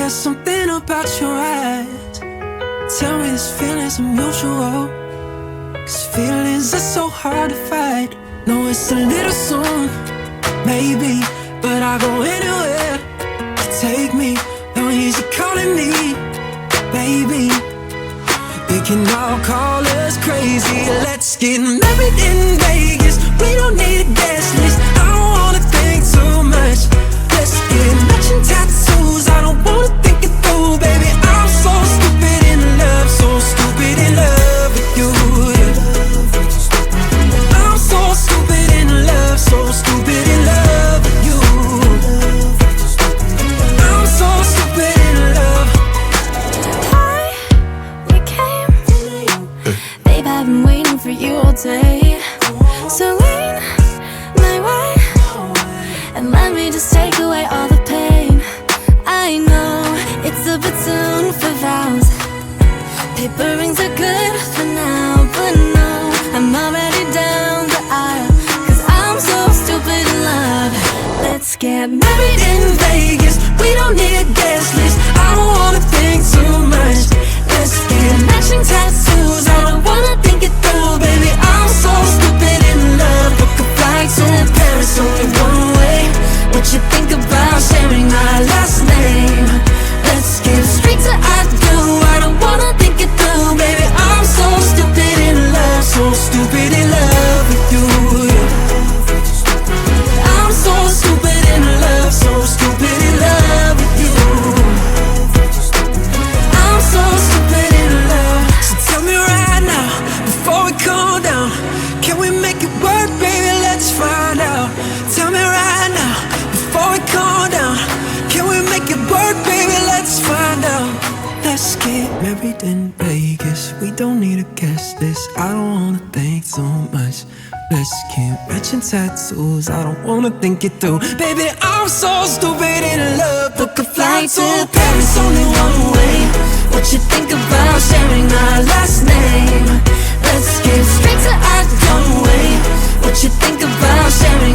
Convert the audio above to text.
there's something about your eyes. Tell me this feeling's mutual, 'cause feelings are so hard to fight. No, it's a little soon, maybe, but I'll go anywhere to take me. Don't easy calling me, baby. We can all call us crazy. Let's get married in Vegas. We don't need a guest list. I don't wanna think too much. Let's get matching tattoos. I don't wanna think it through, baby. I'm so stupid in love, so stupid in love with you. I'm so stupid in love, so stupid in love with you. I'm so stupid in love. I've been waiting for you all day. So lean my way and let me just take away all the pain. I know it's a bit soon for vows. Paper rings are good for now, but no, I'm already down the aisle, 'cause I'm so stupid in love. Let's get married in Vegas. We don't need a guest list. I don't wanna think too much. Let's get matching tattoos. I don't wanna think it through, baby. I'm so stupid in love. Book a flight to Paris, only one way. What you think about sharing our last name? Let's get straight to I do. I don't wanna think it through, baby. I'm so stupid in love, so stupid in love with you. I'm so stupid in love, so stupid in love with you. I'm so stupid in love. So tell me right now, before we calm down, can we make it work, baby? Let's find out. Tell me right now, before we calm down, can we make it work, baby? Let's find out. Let's get married in Vegas. We don't need a guest list. I don't wanna think too much. Let's get matching tattoos. I don't wanna think it through, baby. I'm so stupid in love. Book a flight to Paris, only one way. What you think about sharing our last name? Let's get straight to I don't wait. What you think about sharing